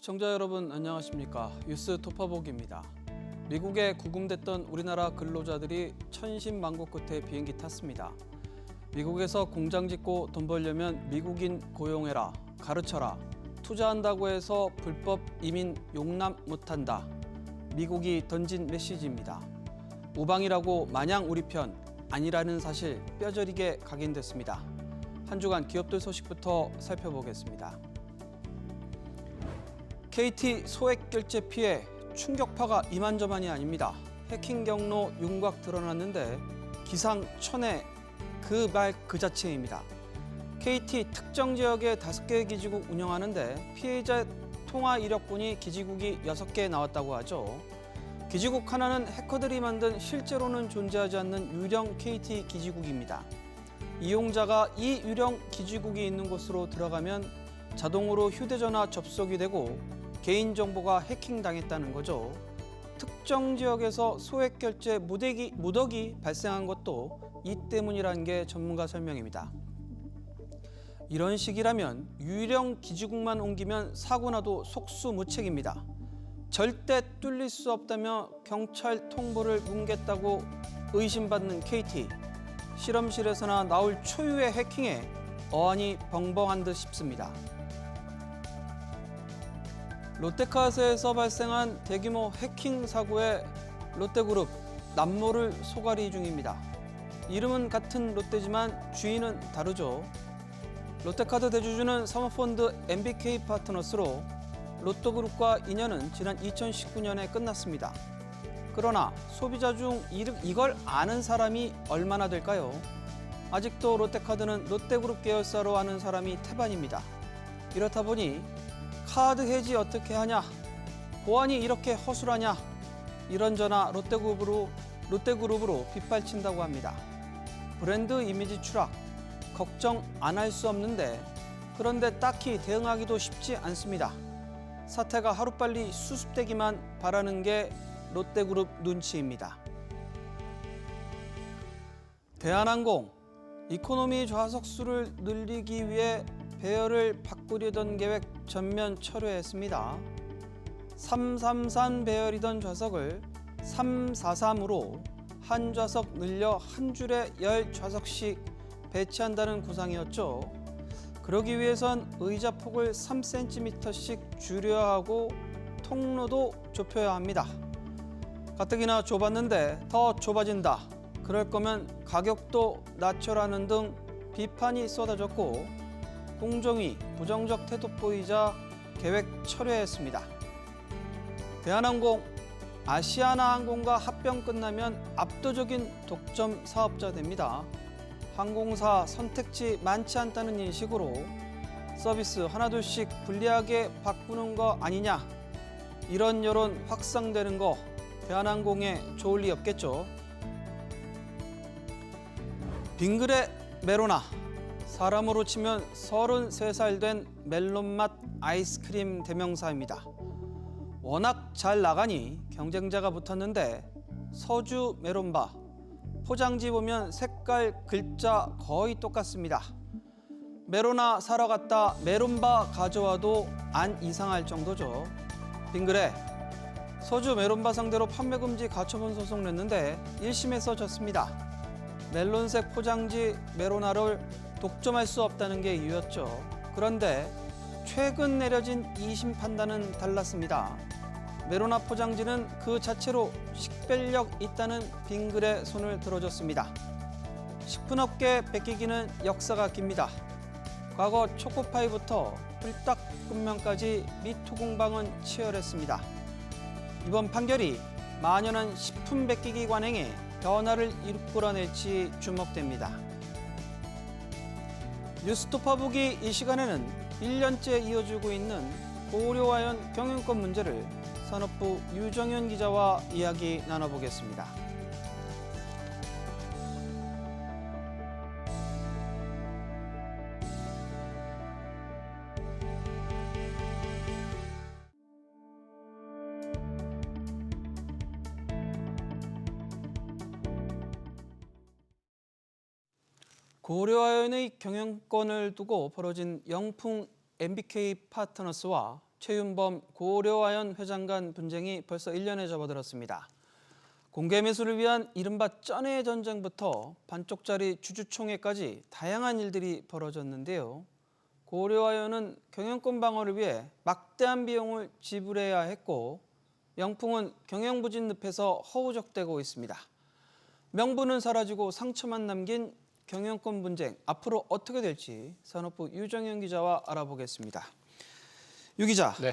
시청자 여러분 안녕하십니까? 뉴스 토파보기입니다. 미국에 구금됐던 우리나라 근로자들이 천신만고 끝에 비행기 탔습니다. 미국에서 공장 짓고 돈 벌려면 미국인 고용해라, 가르쳐라, 투자한다고 해서 불법 이민 용납 못한다. 미국이 던진 메시지입니다. 우방이라고 마냥 우리 편 아니라는 사실 뼈저리게 각인됐습니다. 한 주간 기업들 소식부터 살펴보겠습니다. KT 소액 결제 피해 충격파가 이만저만이 아닙니다. 해킹 경로 윤곽 드러났는데 기상천외 그 말 그 자체입니다. KT 특정 지역에 5개의 기지국 운영하는데 피해자 통화 이력분이 기지국이 6개 나왔다고 하죠. 기지국 하나는 해커들이 만든 실제로는 존재하지 않는 유령 KT 기지국입니다. 이용자가 이 유령 기지국이 있는 곳으로 들어가면 자동으로 휴대전화 접속이 되고 개인정보가 해킹당했다는 거죠. 특정 지역에서 소액 결제 무더기 발생한 것도 이 때문이라는 게 전문가 설명입니다. 이런 식이라면 유령 기지국만 옮기면 사고 나도 속수무책입니다. 절대 뚫릴 수 없다며 경찰 통보를 뭉갰다고 의심받는 KT. 실험실에서나 나올 초유의 해킹에 어안이 벙벙한 듯 싶습니다. 롯데카세에서 발생한 대규모 해킹 사고에 롯데그룹 남모를 소가리 중입니다. 이름은 같은 롯데지만 주인은 다르죠. 롯데카드 대주주는 사모펀드 MBK 파트너스로 롯데그룹과 인연은 지난 2019년에 끝났습니다. 그러나 소비자 중 이걸 아는 사람이 얼마나 될까요? 아직도 롯데카드는 롯데그룹 계열사로 아는 사람이 태반입니다. 이렇다 보니 카드 해지 어떻게 하냐? 보안이 이렇게 허술하냐? 이런저나 롯데그룹으로 빗발친다고 합니다. 브랜드 이미지 추락, 걱정 안 할 수 없는데 그런데 딱히 대응하기도 쉽지 않습니다. 사태가 하루빨리 수습되기만 바라는 게 롯데그룹 눈치입니다. 대한항공, 이코노미 좌석수를 늘리기 위해 배열을 바꾸려던 계획 전면 철회했습니다. 333 배열이던 좌석을 343으로 한 좌석 늘려 한 줄에 10좌석씩 배치한다는 구상이었죠. 그러기 위해선 의자 폭을 3cm씩 줄여야 하고 통로도 좁혀야 합니다. 가뜩이나 좁았는데 더 좁아진다. 그럴 거면 가격도 낮춰라는 등 비판이 쏟아졌고 공정위 부정적 태도 보이자 계획 철회했습니다. 대한항공, 아시아나항공과 합병 끝나면 압도적인 독점 사업자 됩니다. 항공사 선택지 많지 않다는 인식으로 서비스 하나둘씩 불리하게 바꾸는 거 아니냐, 이런 여론 확산되는 거 대한항공에 좋을 리 없겠죠. 빙그레 메로나, 사람으로 치면 33살 된 멜론맛 아이스크림 대명사입니다. 워낙 잘 나가니 경쟁자가 붙었는데 서주 메론바, 포장지 보면 색깔, 글자 거의 똑같습니다. 메로나 사러 갔다 메론바 가져와도 안 이상할 정도죠. 빙그레, 서주 메론바 상대로 판매 금지 가처분 소송 냈는데 1심에서 졌습니다. 멜론색 포장지 메로나를 독점할 수 없다는 게 이유였죠. 그런데 최근 내려진 2심 판단은 달랐습니다. 메로나 포장지는 그 자체로 식별력 있다는 빙그레 손을 들어줬습니다. 식품업계 뺏기기는 역사가 깁니다. 과거 초코파이부터 불닭급면까지 미투 공방은 치열했습니다. 이번 판결이 만연한 식품 뺏기기 관행에 변화를 이끌어낼지 주목됩니다. 뉴스토파보기 이 시간에는 1년째 이어지고 있는 고려와연 경영권 문제를 산업부 유정현 기자와 이야기 나눠보겠습니다. 고려와연의 경영권을 두고 벌어진 영풍 MBK 파트너스와 최윤범 고려아연 회장 간 분쟁이 벌써 1년에 접어들었습니다. 공개 매수를 위한 이른바 쩐의 전쟁부터 반쪽짜리 주주총회까지 다양한 일들이 벌어졌는데요. 고려아연은 경영권 방어를 위해 막대한 비용을 지불해야 했고 영풍은 경영부진 늪에서 허우적대고 있습니다. 명분은 사라지고 상처만 남긴 경영권 분쟁, 앞으로 어떻게 될지 산업부 유정현 기자와 알아보겠습니다. 유 기자, 네.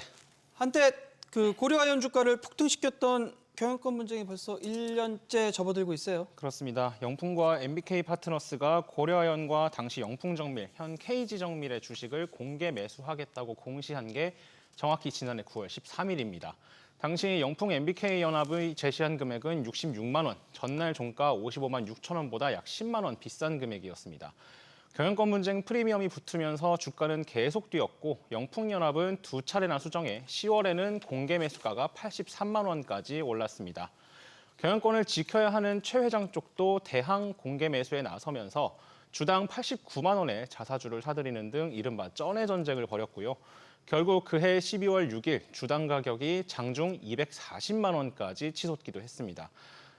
한때 그 고려아연 주가를 폭등시켰던 경영권 분쟁이 벌써 1년째 접어들고 있어요. 그렇습니다. 영풍과 MBK 파트너스가 고려아연과 당시 영풍정밀, 현 KG정밀의 주식을 공개 매수하겠다고 공시한 게 정확히 지난해 9월 13일입니다. 당시 영풍 MBK 연합의 제시한 금액은 66만 원, 전날 종가 55만 6천 원보다 약 10만 원 비싼 금액이었습니다. 경영권 분쟁 프리미엄이 붙으면서 주가는 계속 뛰었고 영풍연합은 두 차례나 수정해 10월에는 공개 매수가가 83만 원까지 올랐습니다. 경영권을 지켜야 하는 최 회장 쪽도 대항 공개 매수에 나서면서 주당 89만 원에 자사주를 사들이는 등 이른바 쩐의 전쟁을 벌였고요. 결국 그해 12월 6일 주당 가격이 장중 240만 원까지 치솟기도 했습니다.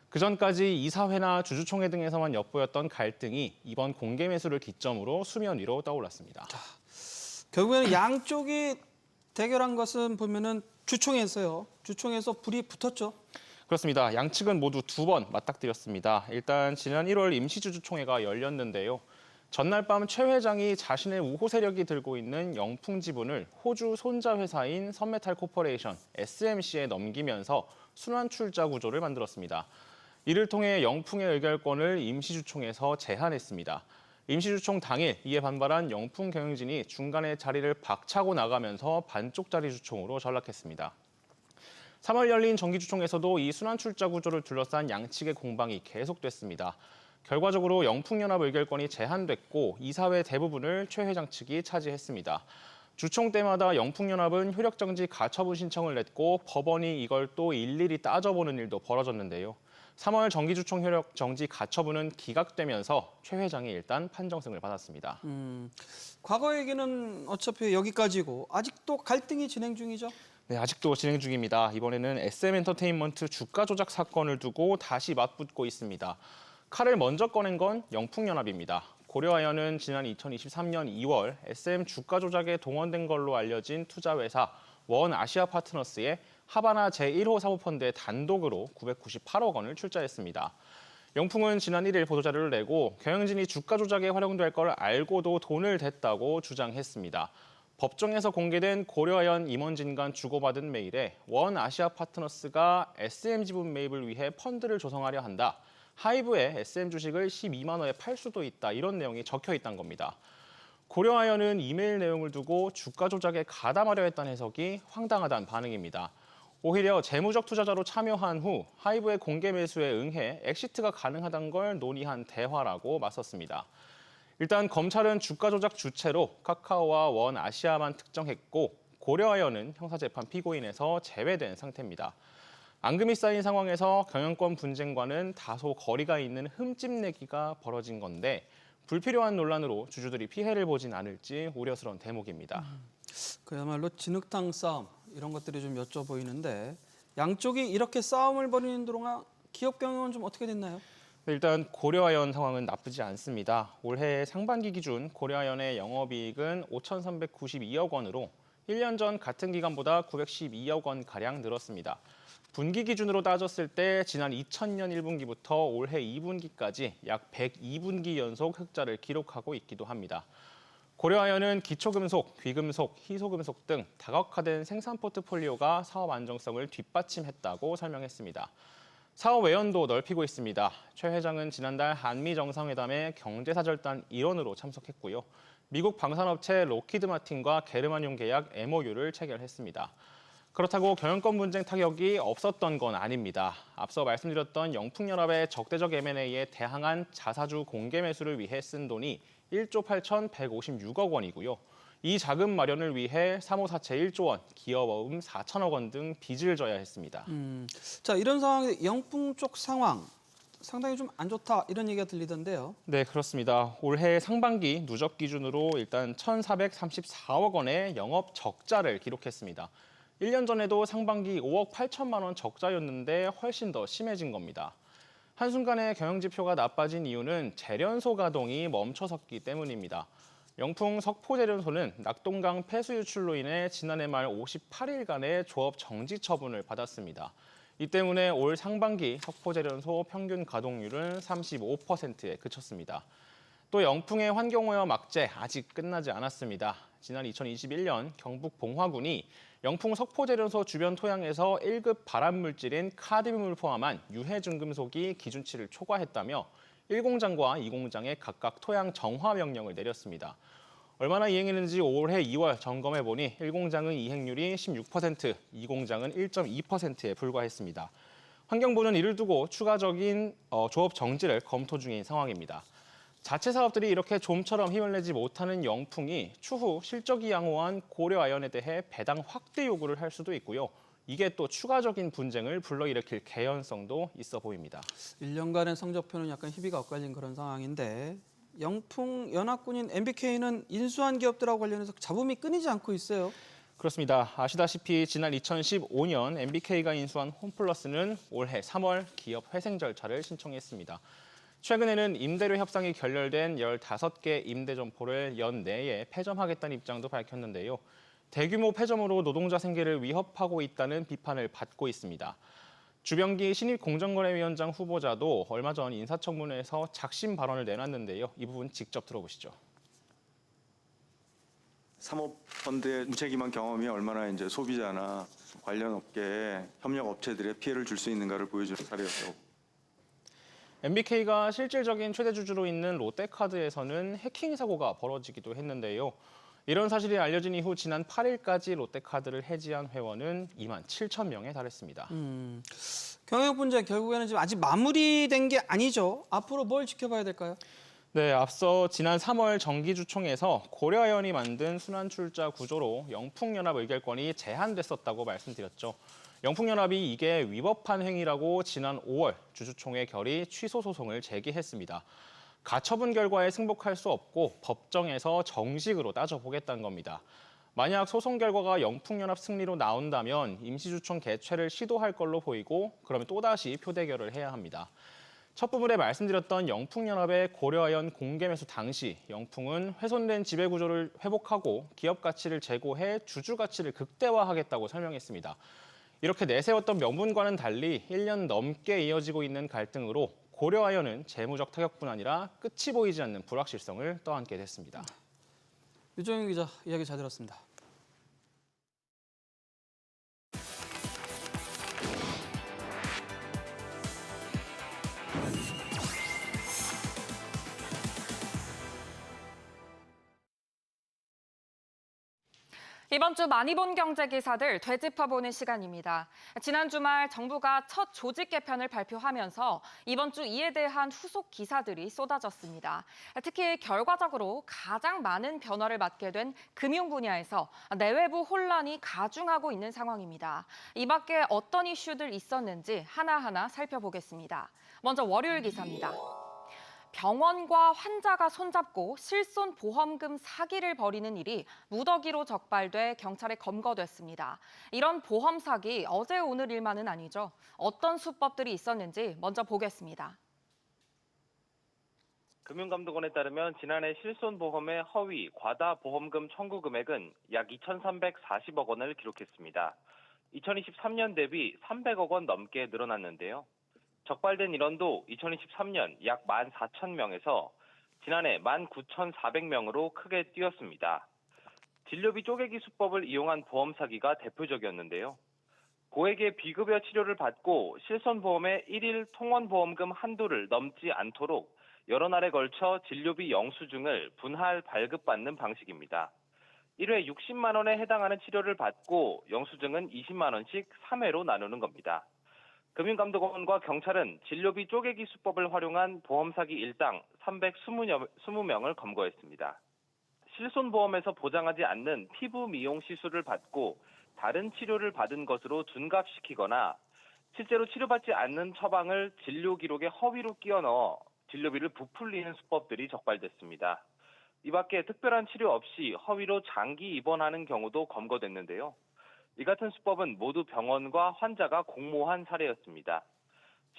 그전까지 이사회나 주주총회 등에서만 엿보였던 갈등이 이번 공개 매수를 기점으로 수면 위로 떠올랐습니다. 결국에는 양쪽이 대결한 것은 보면은 주총에서요. 주총에서 불이 붙었죠. 그렇습니다. 양측은 모두 두 번 맞닥뜨렸습니다. 일단 지난 1월 임시주주총회가 열렸는데요. 전날 밤 최 회장이 자신의 우호 세력이 들고 있는 영풍 지분을 호주 손자 회사인 선메탈 코퍼레이션 SMC에 넘기면서 순환 출자 구조를 만들었습니다. 이를 통해 영풍의 의결권을 임시주총에서 제한했습니다. 임시주총 당일 이에 반발한 영풍 경영진이 중간에 자리를 박차고 나가면서 반쪽짜리 주총으로 전락했습니다. 3월 열린 정기주총에서도 이 순환 출자 구조를 둘러싼 양측의 공방이 계속됐습니다. 결과적으로 영풍연합 의결권이 제한됐고 이사회 대부분을 최 회장 측이 차지했습니다. 주총 때마다 영풍연합은 효력정지 가처분 신청을 냈고 법원이 이걸 또 일일이 따져보는 일도 벌어졌는데요. 3월 정기주총 효력정지 가처분은 기각되면서 최 회장이 일단 판정승을 받았습니다. 과거 얘기는 어차피 여기까지고 아직도 갈등이 진행 중이죠? 네, 아직도 진행 중입니다. 이번에는 SM엔터테인먼트 주가 조작 사건을 두고 다시 맞붙고 있습니다. 칼을 먼저 꺼낸 건 영풍연합입니다. 고려아연은 지난 2023년 2월 SM 주가 조작에 동원된 걸로 알려진 투자회사 원아시아 파트너스의 하바나 제1호 사모펀드에 단독으로 998억 원을 출자했습니다. 영풍은 지난 1일 보도자료를 내고 경영진이 주가 조작에 활용될 걸 알고도 돈을 댔다고 주장했습니다. 법정에서 공개된 고려아연 임원진 간 주고받은 메일에 원아시아 파트너스가 SM 지분 매입을 위해 펀드를 조성하려 한다. 하이브에 SM 주식을 12만 원에 팔 수도 있다. 이런 내용이 적혀 있다는 겁니다. 고려아연은 이메일 내용을 두고 주가 조작에 가담하려 했다는 해석이 황당하다는 반응입니다. 오히려 재무적 투자자로 참여한 후 하이브의 공개 매수에 응해 엑시트가 가능하다는 걸 논의한 대화라고 맞섰습니다. 일단 검찰은 주가 조작 주체로 카카오와 원아시아만 특정했고 고려아연은 형사재판 피고인에서 제외된 상태입니다. 앙금이 쌓인 상황에서 경영권 분쟁과는 다소 거리가 있는 흠집내기가 벌어진 건데 불필요한 논란으로 주주들이 피해를 보진 않을지 우려스러운 대목입니다. 그야말로 진흙탕 싸움 이런 것들이 좀 옅어 보이는데 양쪽이 이렇게 싸움을 벌이는 동안 기업 경영은 좀 어떻게 됐나요? 일단 고려아연 상황은 나쁘지 않습니다. 올해 상반기 기준 고려아연의 영업이익은 5,392억 원으로 1년 전 같은 기간보다 912억 원가량 늘었습니다. 분기 기준으로 따졌을 때 지난 2000년 1분기부터 올해 2분기까지 약 102분기 연속 흑자를 기록하고 있기도 합니다. 고려아연은 기초금속, 귀금속, 희소금속 등 다각화된 생산 포트폴리오가 사업 안정성을 뒷받침했다고 설명했습니다. 사업 외연도 넓히고 있습니다. 최 회장은 지난달 한미 정상회담에 경제사절단 일원으로 참석했고요. 미국 방산업체 로키드 마틴과 게르마늄 계약 MOU를 체결했습니다. 그렇다고 경영권 분쟁 타격이 없었던 건 아닙니다. 앞서 말씀드렸던 영풍연합의 적대적 M&A에 대항한 자사주 공개 매수를 위해 쓴 돈이 1조 8,156억 원이고요. 이 자금 마련을 위해 사모사채 1조 원, 기업어음 4천억 원 등 빚을 져야 했습니다. 자, 이런 상황에 영풍 쪽 상황 상당히 좀 안 좋다 이런 얘기가 들리던데요. 네, 그렇습니다. 올해 상반기 누적 기준으로 일단 1,434억 원의 영업 적자를 기록했습니다. 1년 전에도 상반기 5억 8천만 원 적자였는데 훨씬 더 심해진 겁니다. 한순간에 경영지표가 나빠진 이유는 재련소 가동이 멈춰섰기 때문입니다. 영풍 석포재련소는 낙동강 폐수 유출로 인해 지난해 말 58일간의 조업 정지 처분을 받았습니다. 이 때문에 올 상반기 석포재련소 평균 가동률은 35%에 그쳤습니다. 또 영풍의 환경오염 악재 아직 끝나지 않았습니다. 지난 2021년 경북 봉화군이 영풍 석포재련소 주변 토양에서 1급 발암물질인 카드뮴을 포함한 유해 중금속이 기준치를 초과했다며 1공장과 2공장에 각각 토양 정화 명령을 내렸습니다. 얼마나 이행했는지 올해 2월 점검해보니 1공장의 이행률이 16%, 2공장은 1.2%에 불과했습니다. 환경부는 이를 두고 추가적인 조업 정지를 검토 중인 상황입니다. 자체 사업들이 이렇게 좀처럼 힘을 내지 못하는 영풍이 추후 실적이 양호한 고려아연에 대해 배당 확대 요구를 할 수도 있고요. 이게 또 추가적인 분쟁을 불러일으킬 개연성도 있어 보입니다. 1년간의 성적표는 약간 희비가 엇갈린 그런 상황인데 영풍 연합군인 MBK는 인수한 기업들하고 관련해서 잡음이 끊이지 않고 있어요. 그렇습니다. 아시다시피 지난 2015년 MBK가 인수한 홈플러스는 올해 3월 기업 회생 절차를 신청했습니다. 최근에는 임대료 협상이 결렬된 15개 임대 점포를 연내에 폐점하겠다는 입장도 밝혔는데요. 대규모 폐점으로 노동자 생계를 위협하고 있다는 비판을 받고 있습니다. 주병기 신입공정거래위원장 후보자도 얼마 전 인사청문회에서 작심 발언을 내놨는데요. 이 부분 직접 들어보시죠. 사모펀드의 무책임한 경험이 얼마나 이제 소비자나 관련 업계에 협력 업체들의 피해를 줄 수 있는가를 보여주는 사례였다고. MBK가 실질적인 최대 주주로 있는 롯데카드에서는 해킹 사고가 벌어지기도 했는데요. 이런 사실이 알려진 이후 지난 8일까지 롯데카드를 해지한 회원은 2만 7천 명에 달했습니다. 경영 분쟁 결국에는 지금 아직 마무리된 게 아니죠. 앞으로 뭘 지켜봐야 될까요? 네, 앞서 지난 3월 정기주총에서 고려아연이 만든 순환출자 구조로 영풍연합 의결권이 제한됐었다고 말씀드렸죠. 영풍연합이 이게 위법한 행위라고 지난 5월 주주총회 결의 취소 소송을 제기했습니다. 가처분 결과에 승복할 수 없고 법정에서 정식으로 따져보겠다는 겁니다. 만약 소송 결과가 영풍연합 승리로 나온다면 임시주총 개최를 시도할 걸로 보이고 그러면 또다시 표대결을 해야 합니다. 첫 부분에 말씀드렸던 영풍연합의 고려아연 공개매수 당시 영풍은 훼손된 지배구조를 회복하고 기업 가치를 제고해 주주 가치를 극대화하겠다고 설명했습니다. 이렇게 내세웠던 명분과는 달리 1년 넘게 이어지고 있는 갈등으로 고려아연은 재무적 타격뿐 아니라 끝이 보이지 않는 불확실성을 떠안게 됐습니다. 유정윤 기자 이야기 잘 들었습니다. 이번 주 많이 본 경제 기사들 되짚어보는 시간입니다. 지난 주말 정부가 첫 조직 개편을 발표하면서 이번 주 이에 대한 후속 기사들이 쏟아졌습니다. 특히 결과적으로 가장 많은 변화를 맞게 된 금융 분야에서 내외부 혼란이 가중하고 있는 상황입니다. 이 밖에 어떤 이슈들 있었는지 하나하나 살펴보겠습니다. 먼저 월요일 기사입니다. 병원과 환자가 손잡고 실손보험금 사기를 벌이는 일이 무더기로 적발돼 경찰에 검거됐습니다. 이런 보험 사기 어제 오늘 일만은 아니죠. 어떤 수법들이 있었는지 먼저 보겠습니다. 금융감독원에 따르면 지난해 실손보험의 허위, 과다 보험금 청구 금액은 약 2,340억 원을 기록했습니다. 2023년 대비 300억 원 넘게 늘어났는데요. 적발된 인원도 2023년 약 14,000명에서 지난해 19,400명으로 크게 뛰었습니다. 진료비 쪼개기 수법을 이용한 보험 사기가 대표적이었는데요. 고액의 비급여 치료를 받고 실손보험의 1일 통원보험금 한도를 넘지 않도록 여러 날에 걸쳐 진료비 영수증을 분할 발급받는 방식입니다. 1회 60만 원에 해당하는 치료를 받고 영수증은 20만 원씩 3회로 나누는 겁니다. 금융감독원과 경찰은 진료비 쪼개기 수법을 활용한 보험 사기 일당 320명을 검거했습니다. 실손보험에서 보장하지 않는 피부 미용 시술을 받고 다른 치료를 받은 것으로 둔갑시키거나 실제로 치료받지 않는 처방을 진료 기록에 허위로 끼워 넣어 진료비를 부풀리는 수법들이 적발됐습니다. 이 밖에 특별한 치료 없이 허위로 장기 입원하는 경우도 검거됐는데요. 이 같은 수법은 모두 병원과 환자가 공모한 사례였습니다.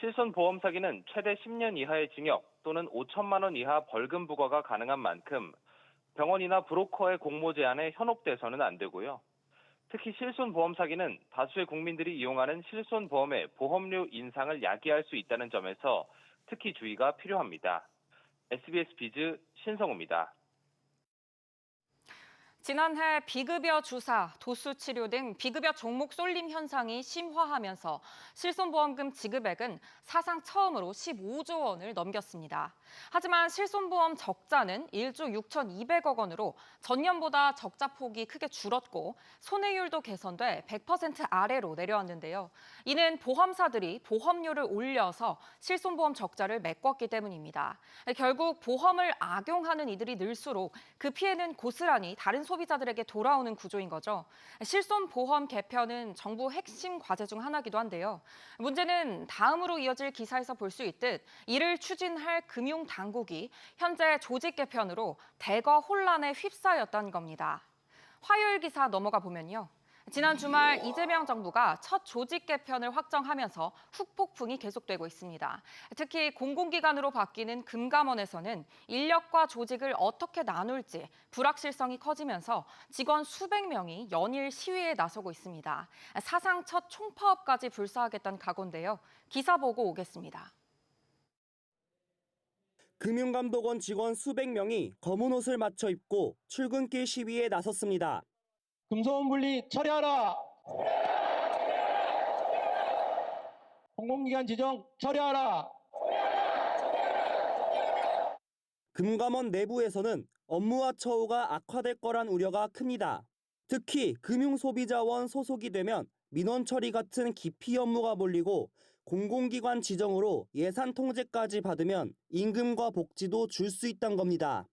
실손보험 사기는 최대 10년 이하의 징역 또는 5천만 원 이하 벌금 부과가 가능한 만큼 병원이나 브로커의 공모 제한에 현혹돼서는 안 되고요. 특히 실손보험 사기는 다수의 국민들이 이용하는 실손보험의 보험료 인상을 야기할 수 있다는 점에서 특히 주의가 필요합니다. SBS 비즈 신성우입니다. 지난해 비급여 주사, 도수 치료 등 비급여 종목 쏠림 현상이 심화하면서 실손보험금 지급액은 사상 처음으로 15조 원을 넘겼습니다. 하지만 실손보험 적자는 1조 6,200억 원으로 전년보다 적자 폭이 크게 줄었고 손해율도 개선돼 100% 아래로 내려왔는데요. 이는 보험사들이 보험료를 올려서 실손보험 적자를 메꿨기 때문입니다. 결국 보험을 악용하는 이들이 늘수록 그 피해는 고스란히 다른 소비자들에게 돌아오는 구조인 거죠. 실손보험 개편은 정부 핵심 과제 중 하나이기도 한데요. 문제는 다음으로 이어질 기사에서 볼 수 있듯 이를 추진할 금융당국이 현재 조직 개편으로 대거 혼란에 휩싸였던 겁니다. 화요일 기사 넘어가 보면요. 지난 주말 이재명 정부가 첫 조직 개편을 확정하면서 후폭풍이 계속되고 있습니다. 특히 공공기관으로 바뀌는 금감원에서는 인력과 조직을 어떻게 나눌지 불확실성이 커지면서 직원 수백 명이 연일 시위에 나서고 있습니다. 사상 첫 총파업까지 불사하겠다는 각오인데요. 기사 보고 오겠습니다. 금융감독원 직원 수백 명이 검은 옷을 맞춰 입고 출근길 시위에 나섰습니다. 금소원 분리 처리하라! 공공기관 지정 처리하라! 금감원 내부에서는 업무와 처우가 악화될 거란 우려가 큽니다. 특히 금융소비자원 소속이 되면 민원 처리 같은 기피 업무가 몰리고 공공기관 지정으로 예산 통제까지 받으면 임금과 복지도 줄 수 있다는 겁니다.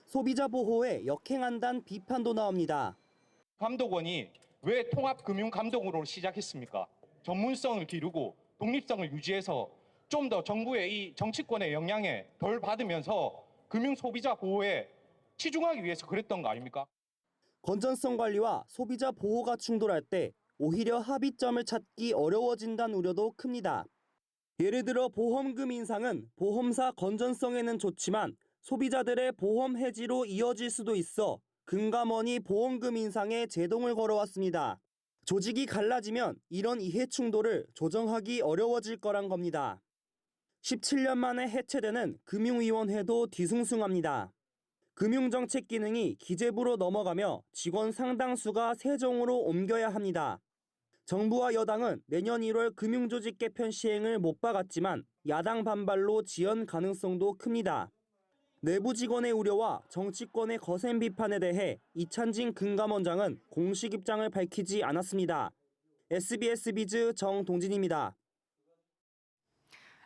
소비자 보호에 역행한다는 비판도 나옵니다. 감독원이 왜 통합금융감독으로 시작했습니까? 전문성을 기르고 독립성을 유지해서 좀 더 정부의 이 정치권의 영향에 덜 받으면서 금융소비자 보호에 치중하기 위해서 그랬던 거 아닙니까? 건전성 관리와 소비자 보호가 충돌할 때 오히려 합의점을 찾기 어려워진다는 우려도 큽니다. 예를 들어 보험금 인상은 보험사 건전성에는 좋지만 소비자들의 보험 해지로 이어질 수도 있어 금감원이 보험금 인상에 제동을 걸어왔습니다. 조직이 갈라지면 이런 이해 충돌을 조정하기 어려워질 거란 겁니다. 17년 만에 해체되는 금융위원회도 뒤숭숭합니다. 금융정책 기능이 기재부로 넘어가며 직원 상당수가 세종으로 옮겨야 합니다. 정부와 여당은 내년 1월 금융조직 개편 시행을 못 박았지만 야당 반발로 지연 가능성도 큽니다. 내부 직원의 우려와 정치권의 거센 비판에 대해 이찬진 금감원장은 공식 입장을 밝히지 않았습니다. SBS 비즈 정동진입니다.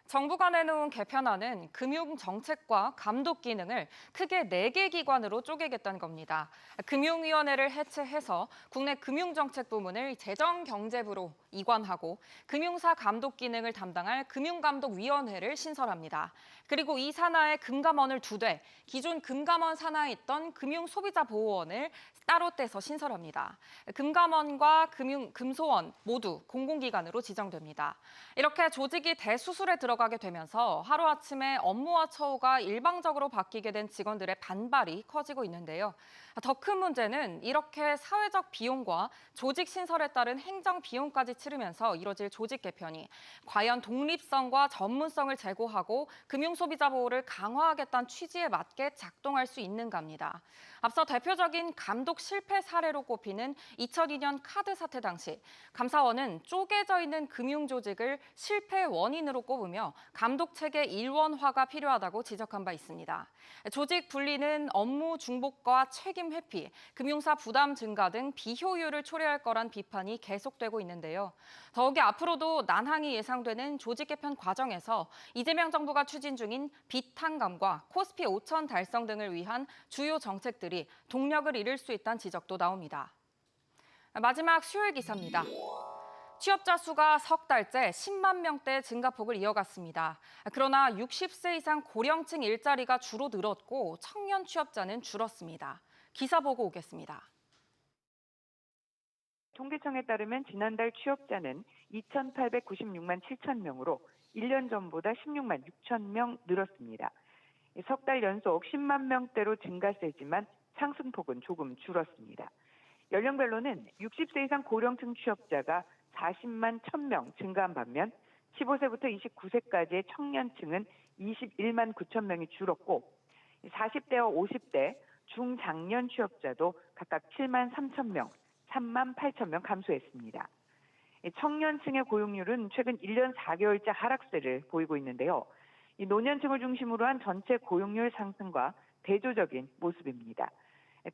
정부가 내놓은 개편안은 금융정책과 감독 기능을 크게 4개 기관으로 쪼개겠다는 겁니다. 금융위원회를 해체해서 국내 금융정책 부문을 재정경제부로 이관하고 금융사 감독 기능을 담당할 금융감독위원회를 신설합니다. 그리고 이 산하에 금감원을 2대, 기존 금감원 산하에 있던 금융소비자보호원을 따로 떼서 신설합니다. 금감원과 금소원 모두 공공기관으로 지정됩니다. 이렇게 조직이 대수술에 들어가게 되면서 하루아침에 업무와 처우가 일방적으로 바뀌게 된 직원들의 반발이 커지고 있는데요. 더 큰 문제는 이렇게 사회적 비용과 조직 신설에 따른 행정 비용까지 치르면서 이뤄질 조직 개편이 과연 독립성과 전문성을 제고하고 금융소비자 보호를 강화하겠다는 취지에 맞게 작동할 수 있는가입니다. 앞서 대표적인 감독 실패 사례로 꼽히는 2002년 카드 사태 당시 감사원은 쪼개져 있는 금융조직을 실패 원인으로 꼽으며 감독체계 일원화가 필요하다고 지적한 바 있습니다. 조직 분리는 업무 중복과 책임 회피, 금융사 부담 증가 등 비효율을 초래할 거란 비판이 계속되고 있는데요. 더욱이 앞으로도 난항이 예상되는 조직 개편 과정에서 이재명 정부가 추진 중인 비탄감과 코스피 5천 달성 등을 위한 주요 정책들이 동력을 잃을 수 있다는 지적도 나옵니다. 마지막 수요일 기사입니다. 취업자 수가 석 달째 10만 명대 증가폭을 이어갔습니다. 그러나 60세 이상 고령층 일자리가 주로 늘었고 청년 취업자는 줄었습니다. 기사 보고 오겠습니다. 통계청에 따르면 지난달 취업자는 2,896만 7천 명으로 1년 전보다 16만 6천 명 늘었습니다. 석 달 연속 10만 명대로 증가세지만 상승폭은 조금 줄었습니다. 연령별로는 60세 이상 고령층 취업자가 40만 1,000명 증가한 반면 15세부터 29세까지의 청년층은 21만 9천 명이 줄었고 40대와 50대 중장년 취업자도 각각 7만 3천 명, 3만 8천 명 감소했습니다. 청년층의 고용률은 최근 1년 4개월째 하락세를 보이고 있는데요. 이 노년층을 중심으로 한 전체 고용률 상승과 대조적인 모습입니다.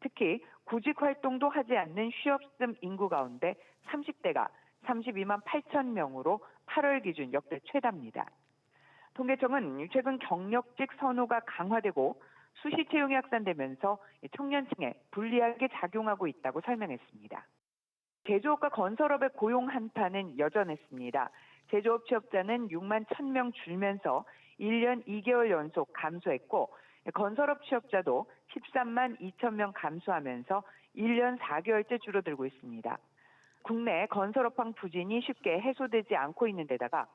특히 구직 활동도 하지 않는 쉬없음 인구 가운데 30대가 32만 8천 명으로 8월 기준 역대 최다입니다. 통계청은 최근 경력직 선호가 강화되고 수시 채용이 확산되면서 청년층에 불리하게 작용하고 있다고 설명했습니다. 제조업과 건설업의 고용 한파는 여전했습니다. 제조업 취업자는 6만 1,000명 줄면서 1년 2개월 연속 감소했고 건설업 취업자도 13만 2천 명 감소하면서 1년 4개월째 줄어들고 있습니다. 국내 건설업황 부진이 쉽게 해소되지 않고 있는 데다가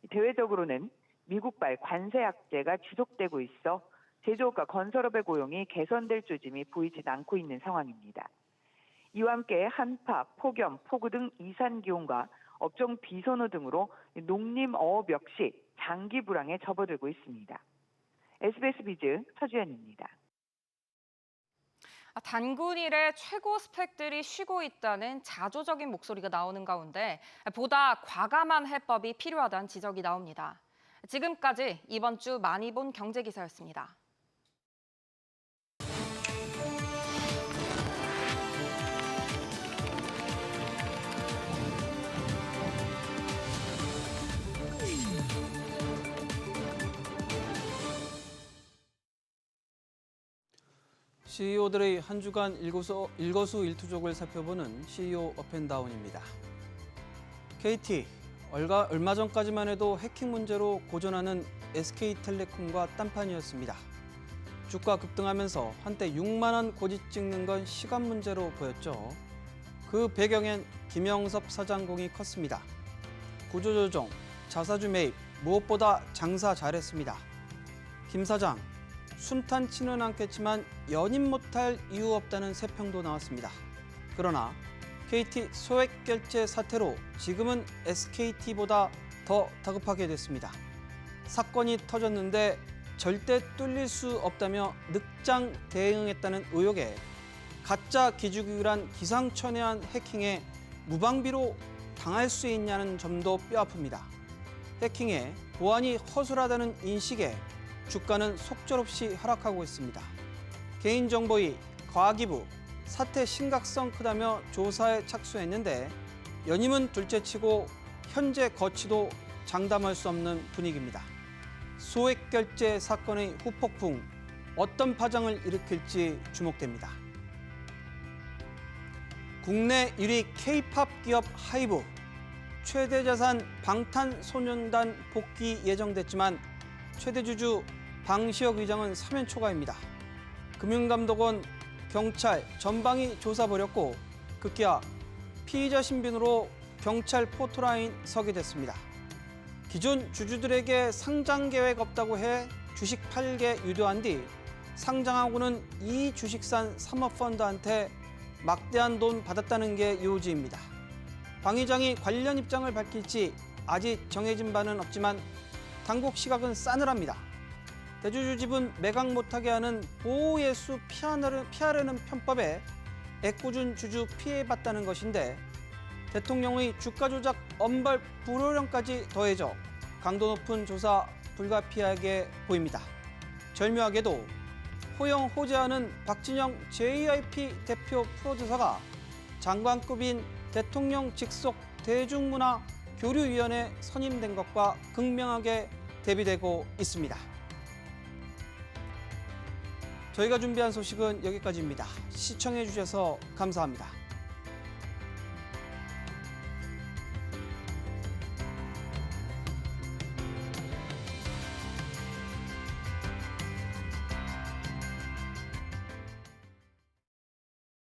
대외적으로는 미국발 관세 악재가 지속되고 있어 제조업과 건설업의 고용이 개선될 조짐이 보이진 않고 있는 상황입니다. 이와 함께 한파, 폭염, 폭우 등 이산기온과 업종 비선호 등으로 농림어업 역시 장기 불황에 접어들고 있습니다. SBS 비즈 서주연입니다. 단군 일에 최고 스펙들이 쉬고 있다는 자조적인 목소리가 나오는 가운데 보다 과감한 해법이 필요하다는 지적이 나옵니다. 지금까지 이번 주 많이 본 경제 기사였습니다. CEO들의 한 주간 일거수일투족을 살펴보는 CEO 업앤다운입니다. KT, 얼마 전까지만 해도 해킹 문제로 고전하는 SK텔레콤과 딴판이었습니다. 주가 급등하면서 한때 6만 원 고지 찍는 건 시간 문제로 보였죠. 그 배경엔 김영섭 사장공이 컸습니다. 구조조정, 자사주 매입, 무엇보다 장사 잘했습니다. 김 사장, 순탄치는 않겠지만 연임 못할 이유 없다는 세평도 나왔습니다. 그러나 KT 소액 결제 사태로 지금은 SKT보다 더 다급하게 됐습니다. 사건이 터졌는데 절대 뚫릴 수 없다며 늑장 대응했다는 의혹에 가짜 기주기란 기상천외한 해킹에 무방비로 당할 수 있냐는 점도 뼈아픕니다. 해킹에 보안이 허술하다는 인식에 주가는 속절없이 하락하고 있습니다. 개인정보위, 과기부, 사태 심각성 크다며 조사에 착수했는데 연임은 둘째치고 현재 거치도 장담할 수 없는 분위기입니다. 소액결제 사건의 후폭풍, 어떤 파장을 일으킬지 주목됩니다. 국내 1위 K-팝 기업 하이브, 최대 자산 방탄소년단 복귀 예정됐지만 최대 주주 방시혁 의장은 사면 초과입니다. 금융감독원, 경찰 전방위 조사 벌였고 급기야 피의자 신분으로 경찰 포토라인 서게 됐습니다. 기존 주주들에게 상장 계획 없다고 해 주식 팔게 유도한 뒤 상장하고는 이 주식 산 사모펀드한테 막대한 돈 받았다는 게 요지입니다. 방 의장이 관련 입장을 밝힐지 아직 정해진 바는 없지만 당국 시각은 싸늘합니다. 대주주 지분 매각 못하게 하는 보호예수 피하려는 편법에 애꿎은 주주 피해봤다는 것인데 대통령의 주가 조작 엄벌 불호령까지 더해져 강도 높은 조사 불가피하게 보입니다. 절묘하게도 호영 호재하는 박진영 JYP 대표 프로듀서가 장관급인 대통령 직속 대중문화 교류위원회 선임된 것과 극명하게 대비되고 있습니다. 저희가 준비한 소식은 여기까지입니다. 시청해 주셔서 감사합니다.